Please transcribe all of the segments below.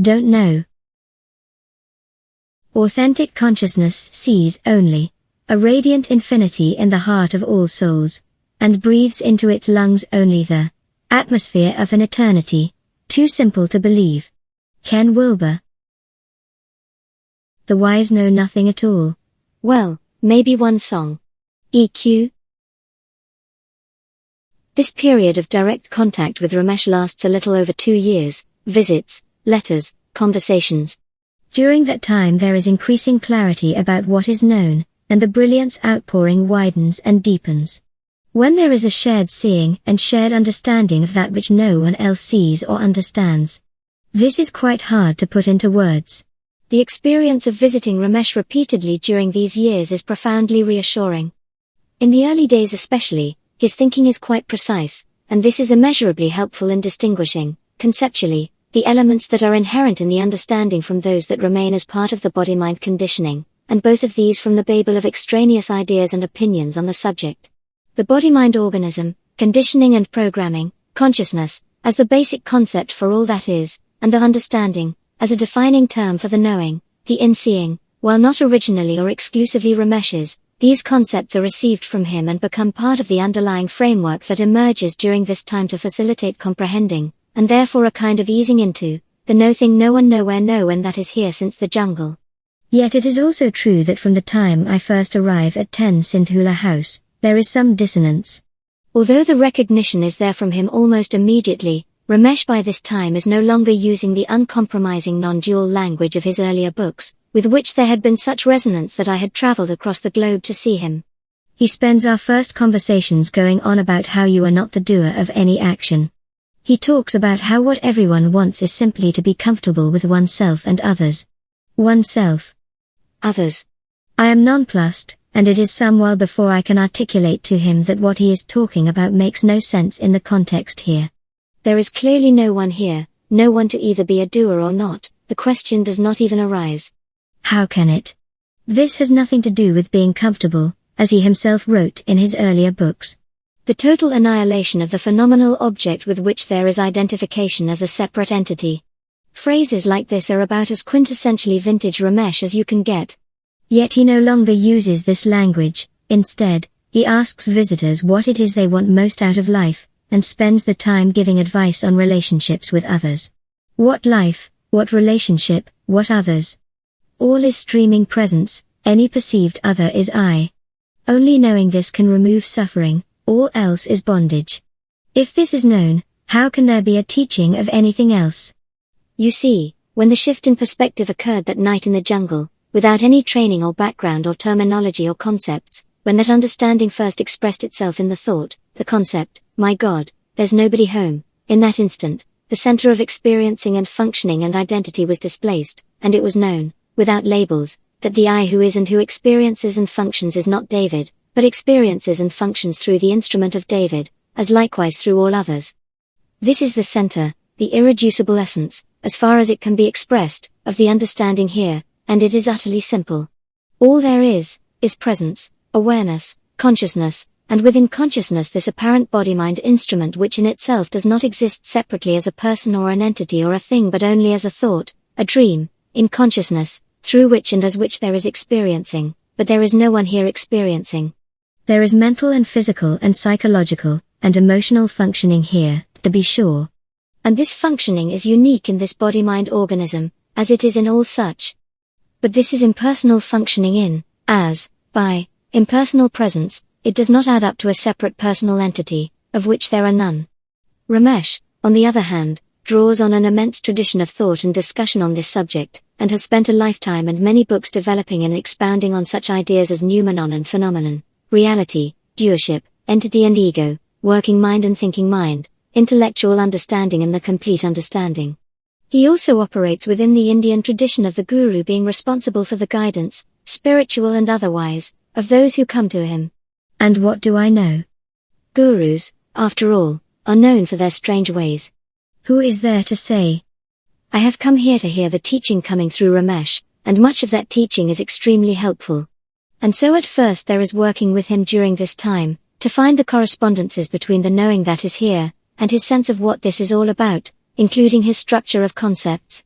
don't know. Authentic consciousness sees only a radiant infinity in the heart of all souls, and breathes into its lungs only the atmosphere of an eternity, too simple to believe. Ken Wilber. The wise know nothing at all. Well, maybe one song. Ikkyu. This period of direct contact with Ramesh lasts a little over 2 years, visits, letters, conversations. During that time there is increasing clarity about what is known, and the brilliance outpouring widens and deepens. When there is a shared seeing and shared understanding of that which no one else sees or understands. This is quite hard to put into words. The experience of visiting Ramesh repeatedly during these years is profoundly reassuring. In the early days especially, his thinking is quite precise, and this is immeasurably helpful in distinguishing, conceptually, the elements that are inherent in the understanding from those that remain as part of the body-mind conditioning, and both of these from the babel of extraneous ideas and opinions on the subject. The body-mind organism, conditioning and programming, consciousness, as the basic concept for all that is, and the understanding, as a defining term for the knowing, the in-seeing, while not originally or exclusively Ramesh's, these concepts are received from him and become part of the underlying framework that emerges during this time to facilitate comprehending, and therefore a kind of easing into, the no thing no one nowhere no when that is here since the jungle. Yet it is also true that from the time I first arrive at 10 Sindhula House, there is some dissonance. Although the recognition is there from him almost immediately, Ramesh by this time is no longer using the uncompromising non-dual language of his earlier books, with which there had been such resonance that I had traveled across the globe to see him. He spends our first conversations going on about how you are not the doer of any action. He talks about how what everyone wants is simply to be comfortable with oneself and others. Oneself. Others. I am nonplussed, and it is some while before I can articulate to him that what he is talking about makes no sense in the context here. There is clearly no one here, no one to either be a doer or not, the question does not even arise. How can it? This has nothing to do with being comfortable, as he himself wrote in his earlier books. The total annihilation of the phenomenal object with which there is identification as a separate entity. Phrases like this are about as quintessentially vintage Ramesh as you can get. Yet he no longer uses this language. Instead, he asks visitors what it is they want most out of life, and spends the time giving advice on relationships with others. What life, what relationship, what others? All is streaming presence, any perceived other is I. Only knowing this can remove suffering, all else is bondage. If this is known, how can there be a teaching of anything else? You see, when the shift in perspective occurred that night in the jungle, without any training or background or terminology or concepts, when that understanding first expressed itself in the thought, the concept, my God, there's nobody home, in that instant, the center of experiencing and functioning and identity was displaced, and it was known, without labels, that the I who is and who experiences and functions is not David, but experiences and functions through the instrument of David, as likewise through all others. This is the center, the irreducible essence, as far as it can be expressed, of the understanding here, and it is utterly simple. All there is presence, awareness, consciousness, and within consciousness this apparent body-mind instrument which in itself does not exist separately as a person or an entity or a thing but only as a thought, a dream, in consciousness, through which and as which there is experiencing, but there is no one here experiencing. There is mental and physical and psychological, and emotional functioning here, to be sure. And this functioning is unique in this body-mind organism, as it is in all such. But this is impersonal functioning in, as, by, impersonal presence, it does not add up to a separate personal entity, of which there are none. Ramesh, on the other hand, draws on an immense tradition of thought and discussion on this subject, and has spent a lifetime and many books developing and expounding on such ideas as noumenon and phenomenon, reality, doership, entity and ego, working mind and thinking mind, intellectual understanding and the complete understanding. He also operates within the Indian tradition of the guru being responsible for the guidance, spiritual and otherwise, of those who come to him. And what do I know? Gurus, after all, are known for their strange ways. Who is there to say? I have come here to hear the teaching coming through Ramesh, and much of that teaching is extremely helpful. And so at first there is working with him during this time, to find the correspondences between the knowing that is here, and his sense of what this is all about, including his structure of concepts.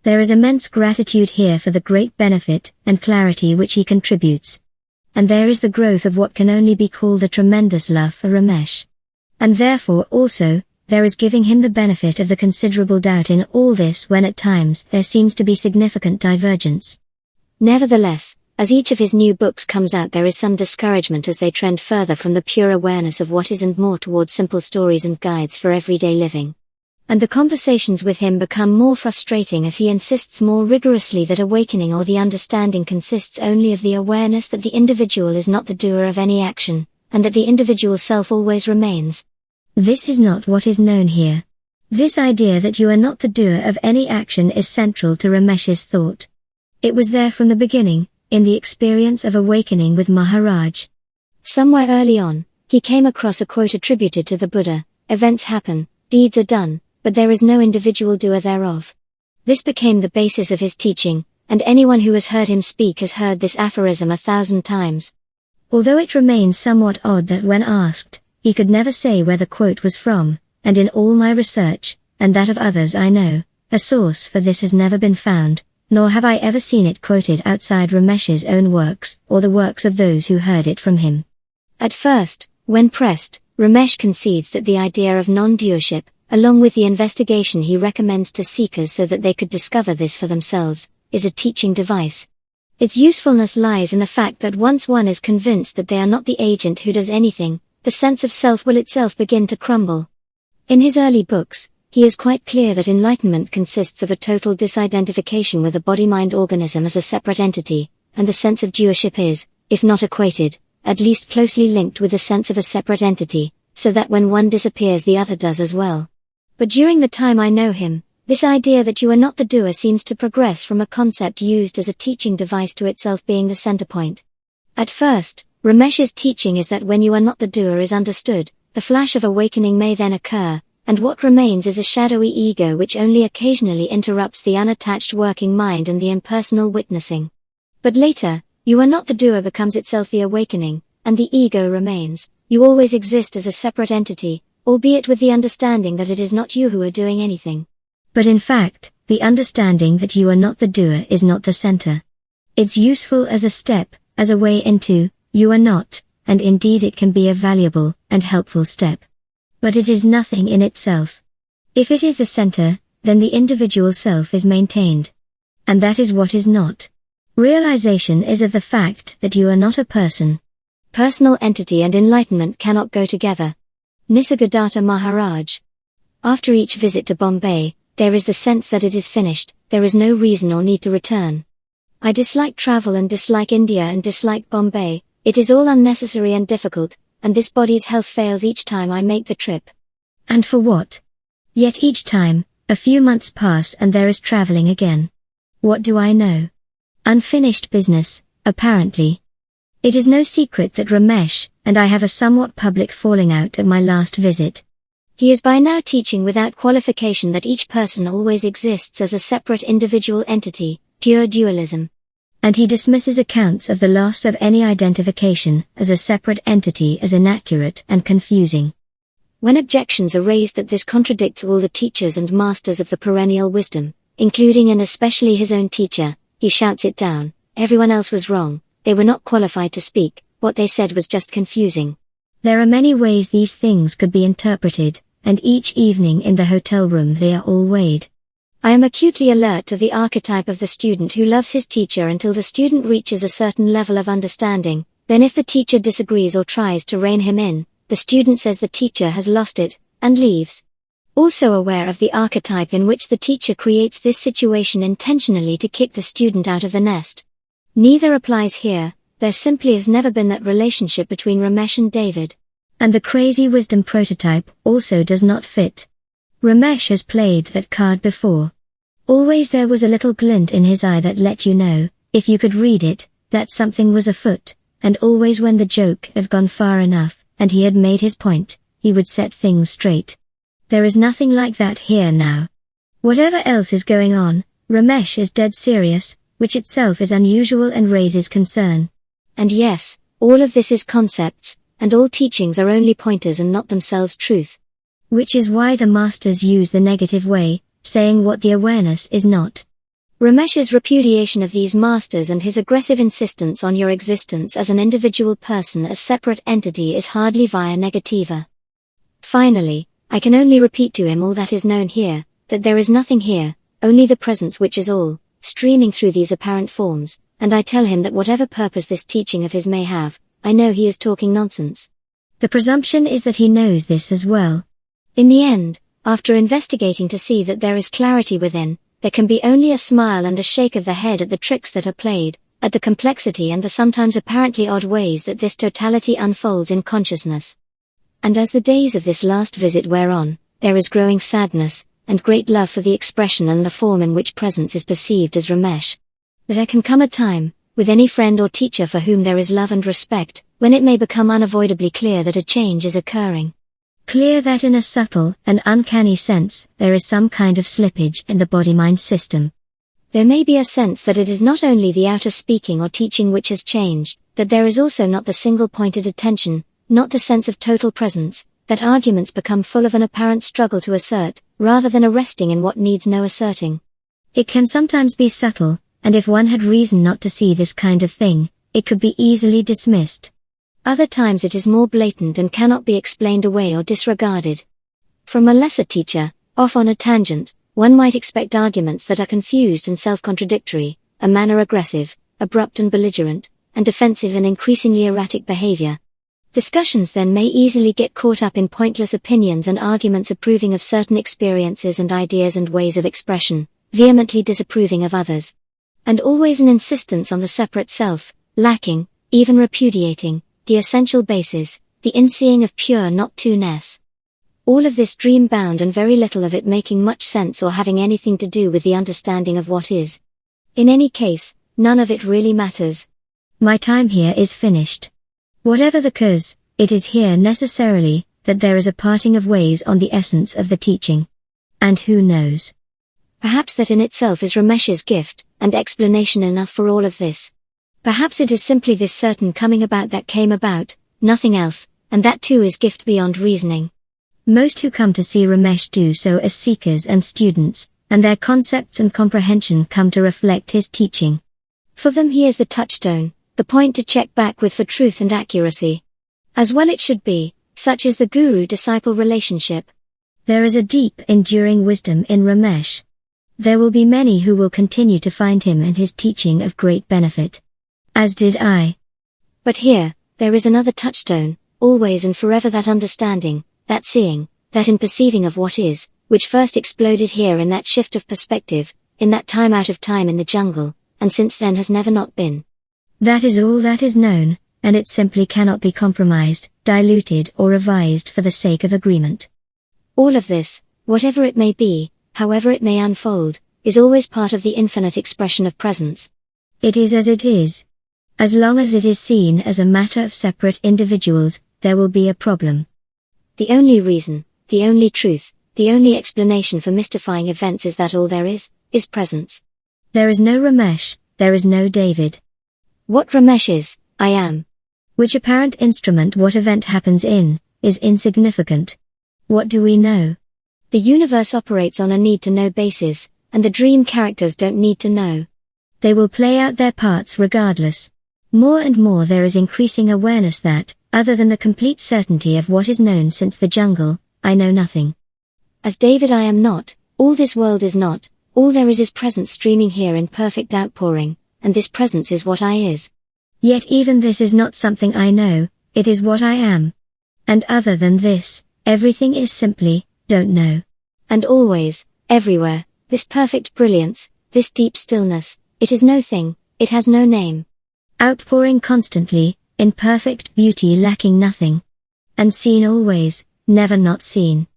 There is immense gratitude here for the great benefit and clarity which he contributes. And there is the growth of what can only be called a tremendous love for Ramesh. And therefore also, there is giving him the benefit of the considerable doubt in all this when at times there seems to be significant divergence. Nevertheless, as each of his new books comes out, there is some discouragement as they trend further from the pure awareness of what is and more towards simple stories and guides for everyday living. And the conversations with him become more frustrating as he insists more rigorously that awakening or the understanding consists only of the awareness that the individual is not the doer of any action, and that the individual self always remains. This is not what is known here. This idea that you are not the doer of any action is central to Ramesh's thought. It was there from the beginning, in the experience of awakening with Maharaj. Somewhere early on, he came across a quote attributed to the Buddha: "Events happen, deeds are done, but there is no individual doer thereof." This became the basis of his teaching, and anyone who has heard him speak has heard this aphorism 1,000 times. Although it remains somewhat odd that when asked, he could never say where the quote was from, and in all my research, and that of others I know, a source for this has never been found, nor have I ever seen it quoted outside Ramesh's own works, or the works of those who heard it from him. At first, when pressed, Ramesh concedes that the idea of non-doership, along with the investigation he recommends to seekers so that they could discover this for themselves, is a teaching device. Its usefulness lies in the fact that once one is convinced that they are not the agent who does anything, the sense of self will itself begin to crumble. In his early books, he is quite clear that enlightenment consists of a total disidentification with a body-mind organism as a separate entity, and the sense of doership is, if not equated, at least closely linked with the sense of a separate entity, so that when one disappears the other does as well. But during the time I know him, this idea that you are not the doer seems to progress from a concept used as a teaching device to itself being the center point. At first, Ramesh's teaching is that when you are not the doer is understood, the flash of awakening may then occur, and what remains is a shadowy ego which only occasionally interrupts the unattached working mind and the impersonal witnessing. But later, you are not the doer becomes itself the awakening, and the ego remains. You always exist as a separate entity, albeit with the understanding that it is not you who are doing anything. But in fact, the understanding that you are not the doer is not the center. It's useful as a step, as a way into, you are not, and indeed it can be a valuable and helpful step. But it is nothing in itself. If it is the center, then the individual self is maintained. And that is what is not. Realization is of the fact that you are not a person. Personal entity and enlightenment cannot go together. Nisargadatta Maharaj. After each visit to Bombay, there is the sense that it is finished, there is no reason or need to return. I dislike travel and dislike India and dislike Bombay. It is all unnecessary and difficult, and this body's health fails each time I make the trip. And for what? Yet each time, a few months pass and there is traveling again. What do I know? Unfinished business, apparently. It is no secret that Ramesh and I have a somewhat public falling out at my last visit. He is by now teaching without qualification that each person always exists as a separate individual entity, pure dualism. And he dismisses accounts of the loss of any identification as a separate entity as inaccurate and confusing. When objections are raised that this contradicts all the teachers and masters of the perennial wisdom, including and especially his own teacher, he shouts it down: everyone else was wrong, they were not qualified to speak, what they said was just confusing. There are many ways these things could be interpreted, and each evening in the hotel room they are all weighed. I am acutely alert to the archetype of the student who loves his teacher until the student reaches a certain level of understanding, then if the teacher disagrees or tries to rein him in, the student says the teacher has lost it, and leaves. Also aware of the archetype in which the teacher creates this situation intentionally to kick the student out of the nest. Neither applies here, there simply has never been that relationship between Ramesh and David. And the crazy wisdom prototype also does not fit. Ramesh has played that card before. Always there was a little glint in his eye that let you know, if you could read it, that something was afoot, and always when the joke had gone far enough, and he had made his point, he would set things straight. There is nothing like that here now. Whatever else is going on, Ramesh is dead serious, which itself is unusual and raises concern. And yes, all of this is concepts, and all teachings are only pointers and not themselves truth. Which is why the masters use the negative way, saying what the awareness is not. Ramesh's repudiation of these masters and his aggressive insistence on your existence as an individual person, a separate entity, is hardly via negativa. Finally, I can only repeat to him all that is known here, that there is nothing here, only the presence which is all, streaming through these apparent forms, and I tell him that whatever purpose this teaching of his may have, I know he is talking nonsense. The presumption is that he knows this as well. In the end, after investigating to see that there is clarity within, there can be only a smile and a shake of the head at the tricks that are played, at the complexity and the sometimes apparently odd ways that this totality unfolds in consciousness. And as the days of this last visit wear on, there is growing sadness, and great love for the expression and the form in which presence is perceived as Ramesh. There can come a time, with any friend or teacher for whom there is love and respect, when it may become unavoidably clear that a change is occurring. Clear that in a subtle and uncanny sense, there is some kind of slippage in the body-mind system. There may be a sense that it is not only the outer speaking or teaching which has changed, that there is also not the single-pointed attention, not the sense of total presence, that arguments become full of an apparent struggle to assert, rather than a resting in what needs no asserting. It can sometimes be subtle, and if one had reason not to see this kind of thing, it could be easily dismissed. Other times it is more blatant and cannot be explained away or disregarded. From a lesser teacher, off on a tangent, one might expect arguments that are confused and self-contradictory, a manner aggressive, abrupt and belligerent, and defensive and increasingly erratic behavior. Discussions then may easily get caught up in pointless opinions and arguments approving of certain experiences and ideas and ways of expression, vehemently disapproving of others. And always an insistence on the separate self, lacking, even repudiating, the essential basis, the inseeing of pure not two-ness. All of this dream-bound and very little of it making much sense or having anything to do with the understanding of what is. In any case, none of it really matters. My time here is finished. Whatever the cause, it is here necessarily, that there is a parting of ways on the essence of the teaching. And who knows? Perhaps that in itself is Ramesh's gift, and explanation enough for all of this. Perhaps it is simply this certain coming about that came about, nothing else, and that too is gift beyond reasoning. Most who come to see Ramesh do so as seekers and students, and their concepts and comprehension come to reflect his teaching. For them he is the touchstone, the point to check back with for truth and accuracy. As well it should be, such is the guru-disciple relationship. There is a deep, enduring wisdom in Ramesh. There will be many who will continue to find him and his teaching of great benefit. As did I. But here, there is another touchstone, always and forever that understanding, that seeing, that in perceiving of what is, which first exploded here in that shift of perspective, in that time out of time in the jungle, and since then has never not been. That is all that is known, and it simply cannot be compromised, diluted or revised for the sake of agreement. All of this, whatever it may be, however it may unfold, is always part of the infinite expression of presence. It is as it is. As long as it is seen as a matter of separate individuals, there will be a problem. The only reason, the only truth, the only explanation for mystifying events is that all there is presence. There is no Ramesh, there is no David. What Ramesh is, I am. Which apparent instrument what event happens in, is insignificant. What do we know? The universe operates on a need-to-know basis, and the dream characters don't need to know. They will play out their parts regardless. More and more there is increasing awareness that, other than the complete certainty of what is known since the jungle, I know nothing. As David I am not, all this world is not, all there is presence streaming here in perfect outpouring, and this presence is what I is. Yet even this is not something I know, it is what I am. And other than this, everything is simply, don't know. And always, everywhere, this perfect brilliance, this deep stillness, it is no thing, it has no name. Outpouring constantly, in perfect beauty lacking nothing. And seen always, never not seen.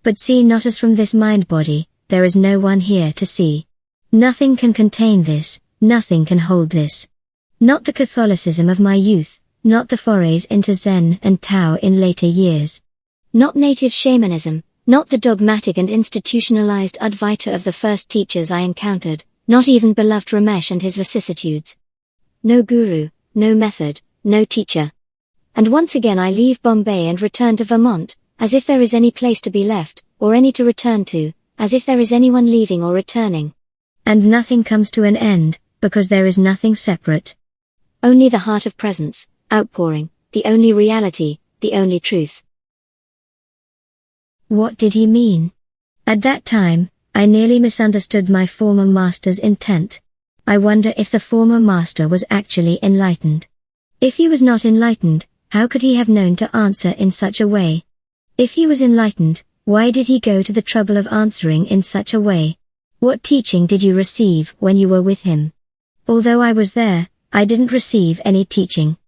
But seen not as from this mind-body, there is no one here to see. Nothing can contain this, nothing can hold this. Not the Catholicism of my youth, not the forays into Zen and Tao in later years. Not native shamanism, not the dogmatic and institutionalized advaita of the first teachers I encountered, not even beloved Ramesh and his vicissitudes. No guru, no method, no teacher. And once again I leave Bombay and return to Vermont, as if there is any place to be left, or any to return to, as if there is anyone leaving or returning. And nothing comes to an end, because there is nothing separate. Only the heart of presence, outpouring, the only reality, the only truth. What did he mean? At that time, I nearly misunderstood my former master's intent. I wonder if the former master was actually enlightened. If he was not enlightened, how could he have known to answer in such a way? If he was enlightened, why did he go to the trouble of answering in such a way? What teaching did you receive when you were with him? Although I was there, I didn't receive any teaching.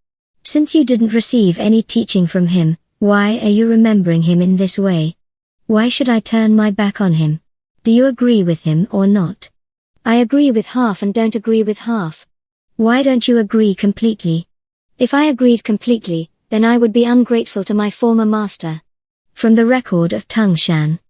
Since you didn't receive any teaching from him, why are you remembering him in this way? Why should I turn my back on him? Do you agree with him or not? I agree with half and don't agree with half. Why don't you agree completely? If I agreed completely, then I would be ungrateful to my former master. From the record of Tangshan.